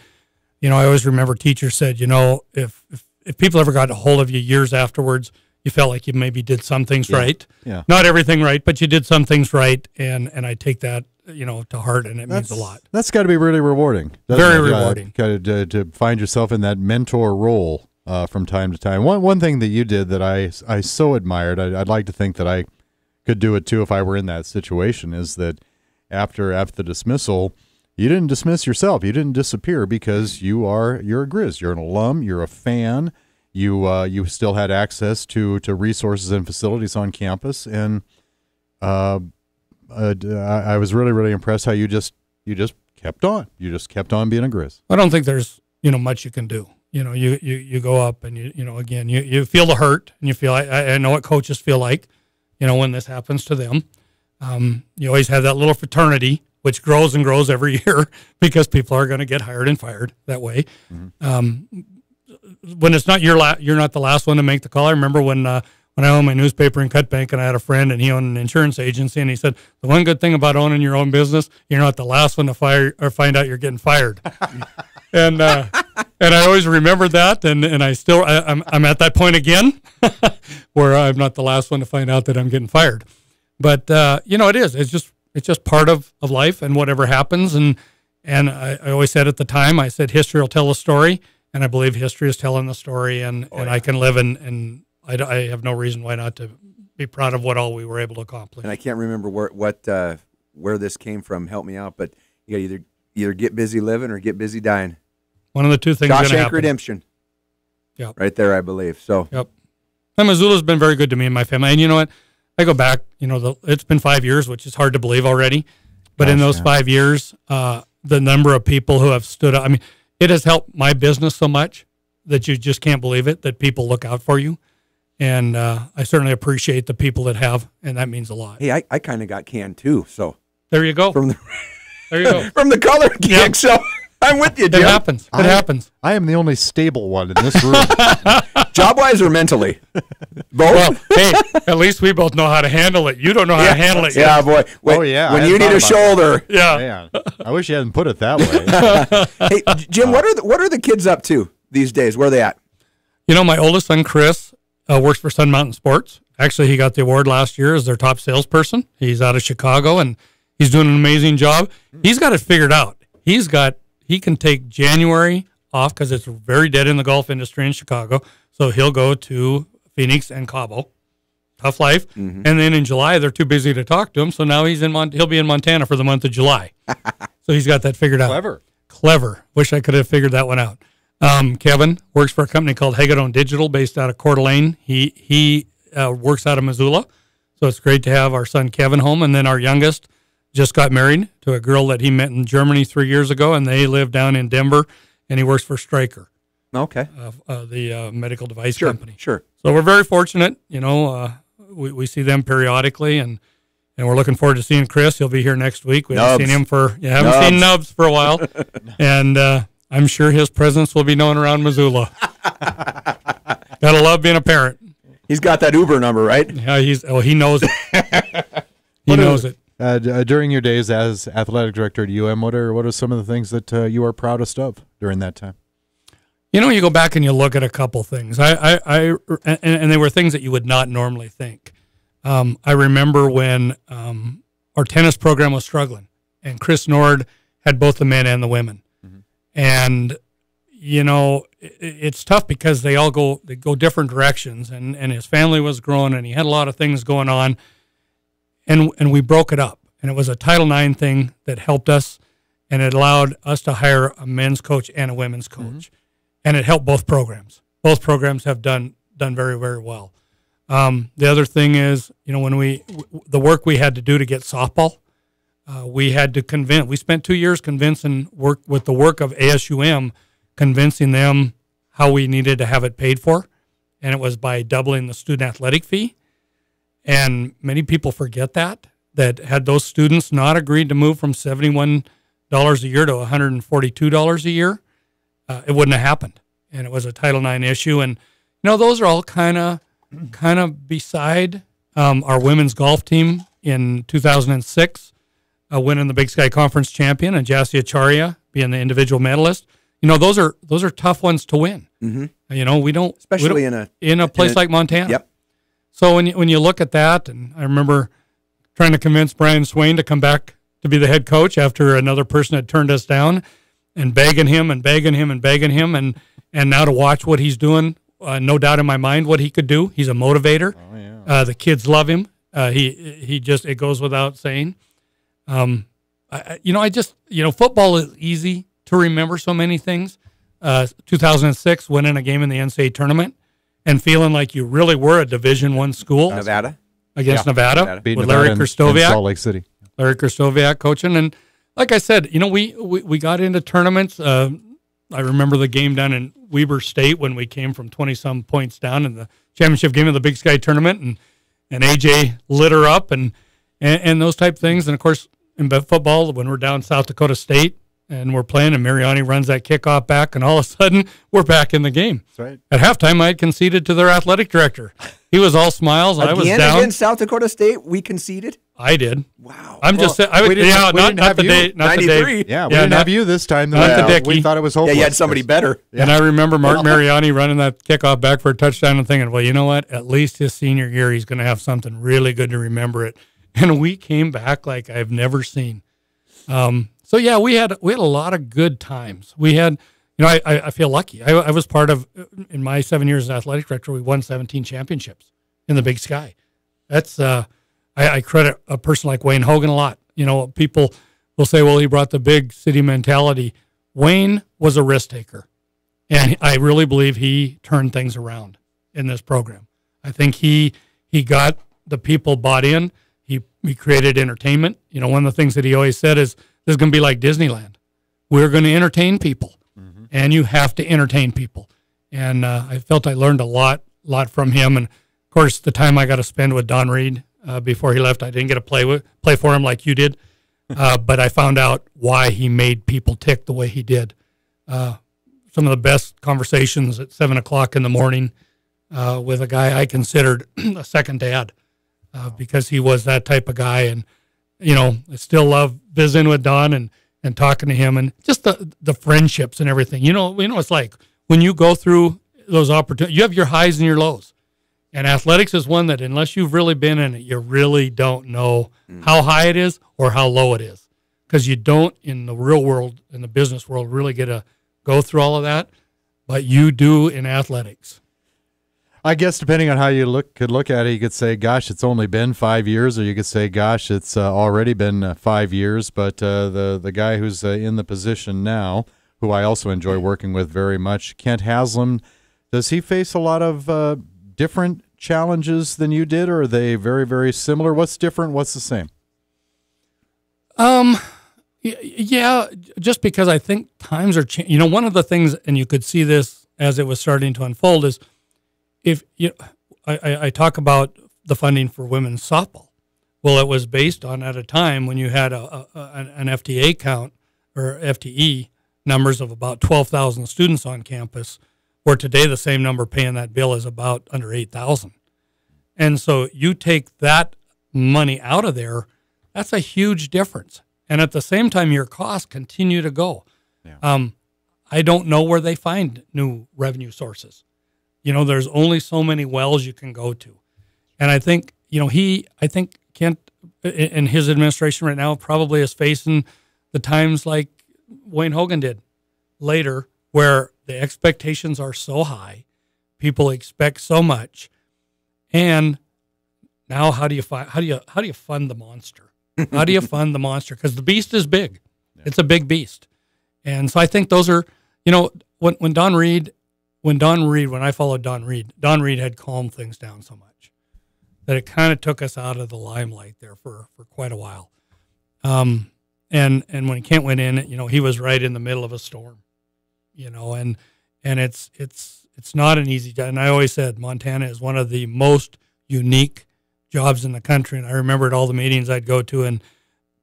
I always remember teachers said, if people ever got a hold of you years afterwards, you felt like you maybe did some things right. Yeah. Not everything right, but you did some things right, and I take that, to heart, and it means a lot. That's got to be really rewarding. Very rewarding. To find yourself in that mentor role from time to time. One thing that you did that I so admired, I'd like to think that I could do it too if I were in that situation, is that after the dismissal, you didn't dismiss yourself. You didn't disappear because you're a Grizz. You're an alum. You're a fan. You still had access to resources and facilities on campus, and I was really, really impressed how you just kept on. You just kept on being a Grizz. I don't think there's much you can do. You go up and again you feel the hurt, and you feel I know what coaches feel like, when this happens to them. You always have that little fraternity, which grows and grows every year because people are going to get hired and fired that way. Mm-hmm. When it's not you're not the last one to make the call. I remember when I owned my newspaper in Cut Bank, and I had a friend, and he owned an insurance agency, and he said, the one good thing about owning your own business, you're not the last one to fire or find out you're getting fired. and I always remembered that, and I'm at that point again where I'm not the last one to find out that I'm getting fired. But it is. It's just part of life, and whatever happens. And I always said at the time, I said history will tell a story, and I believe history is telling the story, and I can live and I have no reason why not to be proud of what all we were able to accomplish. And I can't remember where this came from. Help me out, but you got either get busy living or get busy dying. One of the two things. Shawshank Redemption. Yeah, right there, I believe. So. Yep. And Missoula's been very good to me and my family, and you know what? I go back, it's been 5 years, which is hard to believe already. But in those 5 years, the number of people who have stood up, it has helped my business so much that you just can't believe it, that people look out for you. And I certainly appreciate the people that have, and that means a lot. Hey, I kind of got canned too, so. There you go. There you go. From the color gig, yep. So I'm with you, Jim. It happens. It happens. I am the only stable one in this room. Job-wise or mentally? Both? Well, hey, at least we both know how to handle it. You don't know how to handle it yet. Yeah, boy. When you need a shoulder. Yeah. Man, I wish you hadn't put it that way. Hey, Jim, what are the kids up to these days? Where are they at? My oldest son, Chris, works for Sun Mountain Sports. Actually, he got the award last year as their top salesperson. He's out of Chicago, and he's doing an amazing job. He's got it figured out. He can take January off because it's very dead in the golf industry in Chicago. So he'll go to Phoenix and Cabo. Tough life. Mm-hmm. And then in July, they're too busy to talk to him. So now he'll be in Montana for the month of July. So he's got that figured out. Clever. Wish I could have figured that one out. Kevin works for a company called Hagedorn Digital based out of Coeur d'Alene. He works out of Missoula. So it's great to have our son Kevin home. And then our youngest just got married to a girl that he met in Germany 3 years ago, and they live down in Denver, and he works for Stryker. Okay. The medical device company. Sure. So we're very fortunate. We see them periodically, and we're looking forward to seeing Chris. He'll be here next week. We haven't seen him haven't seen Nubs for a while, and I'm sure his presence will be known around Missoula. Gotta love being a parent. He's got that Uber number, right? Yeah, he knows it. He knows it. During your days as athletic director at UM, what are some of the things that you are proudest of during that time? You go back and you look at a couple things. And they were things that you would not normally think. I remember when our tennis program was struggling, and Chris Nord had both the men and the women. Mm-hmm. And, it's tough because they go different directions, and his family was growing, and he had a lot of things going on, and we broke it up. And it was a Title IX thing that helped us, and it allowed us to hire a men's coach and a women's coach. Mm-hmm. And it helped both programs. Both programs have done very, very well. The other thing is, when the work we had to do to get softball, we had to convince. We spent 2 years convincing the work of ASUM, convincing them how we needed to have it paid for, and it was by doubling the student athletic fee. And many people forget that had those students not agreed to move from $71 a year to $142 a year, it wouldn't have happened. And it was a Title IX issue. And, those are all kind of beside our women's golf team in 2006, winning the Big Sky Conference champion, and Jassy Acharya being the individual medalist. Those are tough ones to win. Mm-hmm. We don't, especially in a place like Montana. Yep. So when you look at that, and I remember trying to convince Brian Swain to come back to be the head coach after another person had turned us down, and begging him, and now to watch what he's doing, no doubt in my mind what he could do. He's a motivator. Oh, yeah. The kids love him. It goes without saying. Football is easy to remember so many things. 2006, winning a game in the NCAA tournament and feeling like you really were a Division I school. Nevada. Against Nevada. With Nevada Larry Kristoviak. Salt Lake City. Larry Kristoviak coaching. And like I said, we got into tournaments. I remember the game down in Weber State when we came from 20-some points down in the championship game of the Big Sky tournament, and AJ lit her up and those type things. And, of course, in football, when we're down South Dakota State and we're playing and Mariani runs that kickoff back, and all of a sudden we're back in the game. That's right. At halftime, I had conceded to their athletic director. He was all smiles. I was down. Again, South Dakota State, we conceded? I did. Wow. I'm just saying. Not the day. Not the day. Yeah, we didn't have you this time. Not the Dickey. We thought it was hopeless. Yeah, you had somebody better. Yeah. And I remember Mark Mariani running that kickoff back for a touchdown and thinking, well, you know what? At least his senior year, he's going to have something really good to remember it. And we came back like I've never seen. So yeah, we had a lot of good times. We had, I feel lucky. I was part of, in my 7 years as athletic director, we won 17 championships in the Big Sky. That's, I credit a person like Wayne Hogan a lot. People will say, well, he brought the big city mentality. Wayne was a risk taker, and I really believe he turned things around in this program. I think he got the people bought in. He created entertainment. One of the things that he always said is, this is going to be like Disneyland. We're going to entertain people, and you have to entertain people. And I felt I learned a lot from him. And, of course, the time I got to spend with Don Reed before he left, I didn't get to play for him like you did. But I found out why he made people tick the way he did. Some of the best conversations at 7 o'clock in the morning with a guy I considered a second dad because he was that type of guy. And, I still love visiting with Don and talking to him, and just the friendships and everything. It's like when you go through those opportunities, you have your highs and your lows. And athletics is one that unless you've really been in it, you really don't know how high it is or how low it is. Because you don't, in the real world, in the business world, really get to go through all of that. But you do in athletics. I guess depending on how you could look at it, you could say, gosh, it's only been 5 years, or you could say, gosh, it's already been 5 years. But the guy who's in the position now, who I also enjoy working with very much, Kent Haslam, does he face a lot of different challenges than you did, or are they very, very similar? What's different? What's the same? Yeah, just because I think times are changing. One of the things, and you could see this as it was starting to unfold, is I talk about the funding for women's softball. Well, it was based on at a time when you had an FTA count or FTE numbers of about 12,000 students on campus, where today the same number paying that bill is about under 8,000. And so you take that money out of there, That's a huge difference. And at the same time, your costs continue to go. Yeah. I don't know where they find new revenue sources. There's only so many wells you can go to. And I think, Kent in his administration right now probably is facing the times like Wayne Hogan did later, where the expectations are so high, people expect so much, and now how do you fund the monster? How do you fund the monster? Because the beast is big. Yeah. It's a big beast. And so I think those are, when I followed Don Reed had calmed things down so much that it kind of took us out of the limelight there for quite a while. And when Kent went in, he was right in the middle of a storm, and it's not an easy job. And I always said Montana is one of the most unique jobs in the country. And I remember at all the meetings I'd go to, and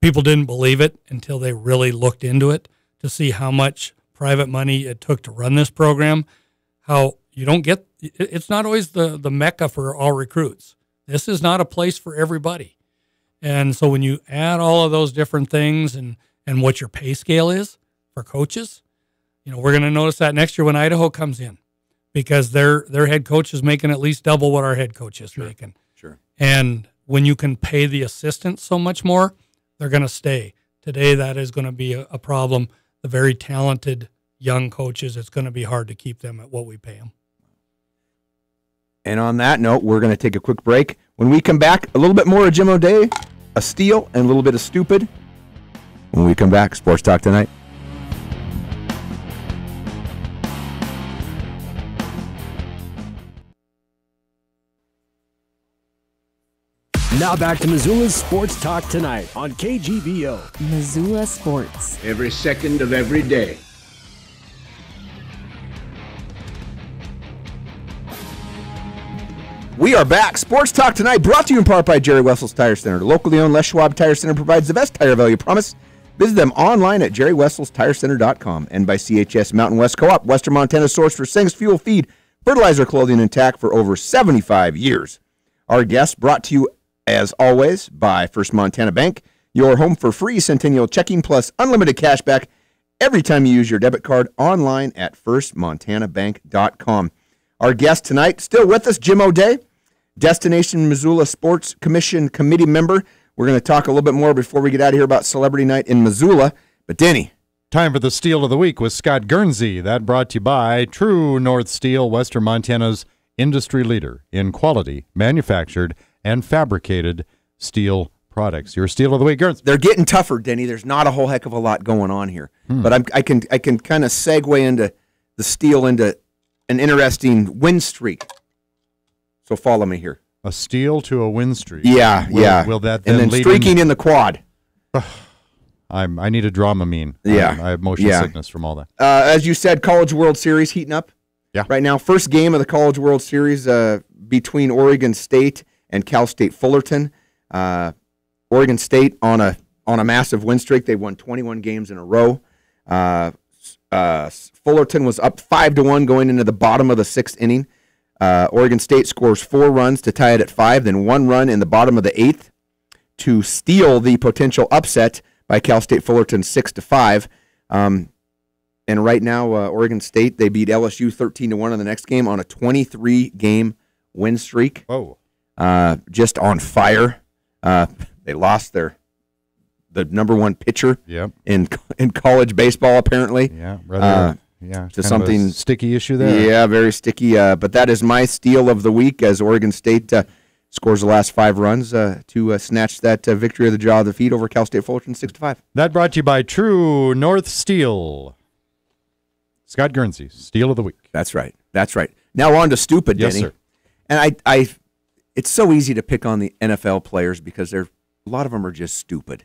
people didn't believe it until they really looked into it to see how much private money it took to run this program. How you don't get, it's not always the mecca for all recruits. This is not a place for everybody. And so when you add all of those different things and what your pay scale is for coaches, we're going to notice that next year when Idaho comes in, because their head coach is making at least double what our head coach is making. Sure. And when you can pay the assistants so much more, they're going to stay. Today, that is going to be a problem. The very talented young coaches, it's going to be hard to keep them at what we pay them. And on that note, we're going to take a quick break. When we come back, a little bit more of Jim O'Day, a steal, and a little bit of stupid. When we come back, Sports Talk Tonight. Now back to Missoula's Sports Talk Tonight on KGVO. Missoula Sports. Every second of every day. We are back. Sports Talk Tonight, brought to you in part by Jerry Wessel's Tire Center. Locally owned Les Schwab Tire Center provides the best tire value promise. Visit them online at jerrywesselstirecenter.com and by CHS Mountain West Co-op, Western Montana's source for sinks, fuel, feed, fertilizer, clothing, and tack for over 75 years. Our guests brought to you, as always, by First Montana Bank, your home for free Centennial checking plus unlimited cash back every time you use your debit card online at firstmontanabank.com. Our guest tonight, still with us, Jim O'Day, Destination Missoula Sports Commission committee member. We're going to talk a little bit more before we get out of here about Celebrity Night in Missoula. But Denny. Time for the Steel of the Week with Scott Guernsey. That brought to you by True North Steel, Western Montana's industry leader in quality, manufactured, and fabricated steel products. Your Steel of the Week, Guernsey. They're getting tougher, Denny. There's not a whole heck of a lot going on here. But I can kind of segue into the steel into an interesting win streak. So follow me here. A steal to a win streak. Yeah. Will that then and then lead streaking in the quad. I need a Dramamine. Yeah. I have motion sickness from all that. As you said, College World Series heating up. Yeah. Right now, first game of the College World Series between Oregon State and Cal State Fullerton. Oregon State on a massive win streak. They won 21 games in a row. Fullerton was up 5-1 going into the bottom of the sixth inning. Oregon State scores 4 runs to tie it at 5, then 1 run in the bottom of the eighth to steal the potential upset by Cal State Fullerton 6-5. And right now, Oregon State, they beat LSU 13-1 in the next game on a 23-game win streak. Whoa. Just on fire. They lost the number one pitcher in college baseball, apparently. Yeah, rather to something sticky issue there. Yeah, very sticky. But that is my steal of the week as Oregon State scores the last 5 runs to snatch that victory of the jaw of the feet over Cal State Fullerton 6-5. That brought to you by True North Steel. Scott Guernsey, Steel of the Week. That's right. Now on to stupid, yes, Denny. Sir. And I it's so easy to pick on the NFL players because a lot of them are just stupid.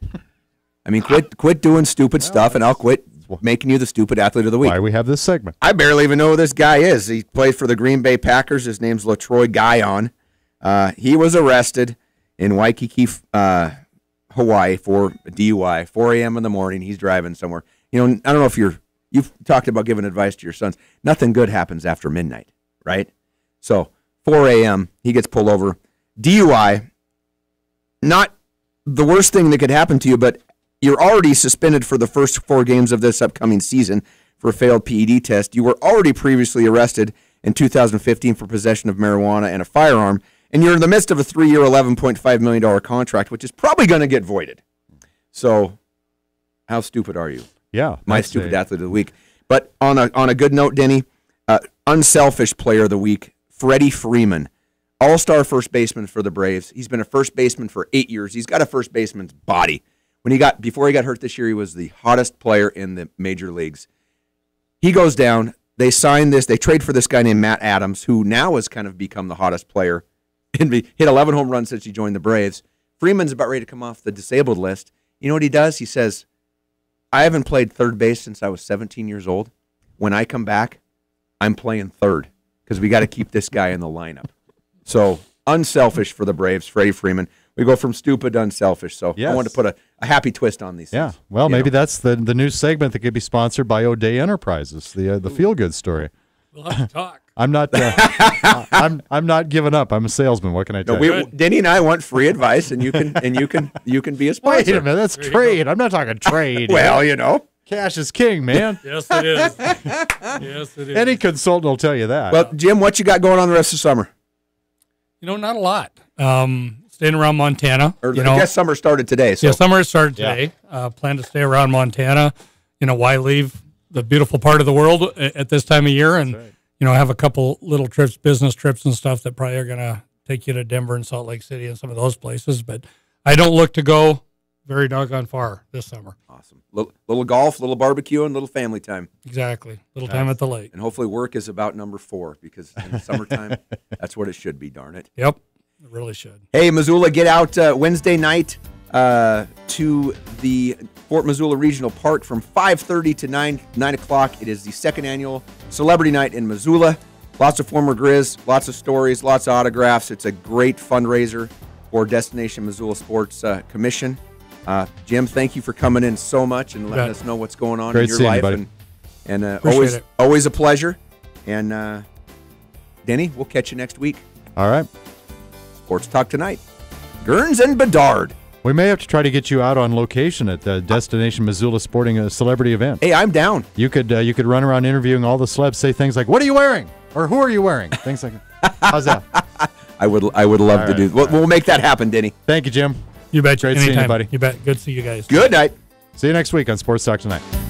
I mean, quit doing stupid stuff, and I'll quit making you the stupid athlete of the week. Why we have this segment. I barely even know who this guy is. He plays for the Green Bay Packers. His name's LaTroy Guion. He was arrested in Waikiki, Hawaii for a DUI, 4 a.m. in the morning. He's driving somewhere. I don't know if you've talked about giving advice to your sons. Nothing good happens after midnight, right? So 4 a.m., he gets pulled over. DUI, not the worst thing that could happen to you, but you're already suspended for the first 4 games of this upcoming season for a failed PED test. You were already previously arrested in 2015 for possession of marijuana and a firearm, and you're in the midst of a 3-year, $11.5 million contract, which is probably going to get voided. So how stupid are you? Yeah. My stupid athlete of the week. But on a good note, Denny, unselfish player of the week, Freddie Freeman, all-star first baseman for the Braves. He's been a first baseman for 8 years. He's got a first baseman's body. Before he got hurt this year, he was the hottest player in the major leagues. He goes down. They sign this. They trade for this guy named Matt Adams, who now has kind of become the hottest player. Hit 11 home runs since he joined the Braves. Freeman's about ready to come off the disabled list. You know what he does? He says, I haven't played third base since I was 17 years old. When I come back, I'm playing third because we got to keep this guy in the lineup. So unselfish for the Braves, Freddie Freeman. We go from stupid to unselfish. So I wanted to put a happy twist on these things. Yeah, well, maybe that's the new segment that could be sponsored by O'Day Enterprises, the feel-good story. We'll have to talk. I'm not. I'm not giving up. I'm a salesman. What can I tell you? Denny and I want free advice, and you can be a sponsor. Wait a minute, that's trade. I'm not talking trade. Well, cash is king, man. Yes, it is. Yes, it is. Any consultant will tell you that. Well, Jim, what you got going on the rest of the summer? Not a lot. Staying around Montana. I guess summer started today. So. Yeah, summer started today. Plan to stay around Montana. Why leave the beautiful part of the world at this time of year? And, have a couple little trips, business trips and stuff that probably are going to take you to Denver and Salt Lake City and some of those places. But I don't look to go very doggone far this summer. Awesome. Little golf, little barbecue, and little family time. Exactly. Little time at the lake. And hopefully work is about number 4 because in the summertime, that's what it should be, darn it. Yep. It really should. Hey, Missoula, get out Wednesday night to the Fort Missoula Regional Park from 5:30 to 9 o'clock. It is the 2nd annual Celebrity Night in Missoula. Lots of former Grizz, lots of stories, lots of autographs. It's a great fundraiser for Destination Missoula Sports Commission. Jim, thank you for coming in so much and letting us know what's going on in your life. And always a pleasure. And Denny, we'll catch you next week. All right. Sports Talk Tonight. Gerns and Bedard. We may have to try to get you out on location at the Destination Missoula sporting a celebrity event. Hey, I'm down. You could run around interviewing all the celebs, say things like, "What are you wearing?" or "Who are you wearing?" Things like that. How's that? I would love to do. We'll make that happen, Denny. Thank you, Jim. You bet. Great seeing you, buddy. You bet. Good to see you guys. Good night. See you next week on Sports Talk Tonight.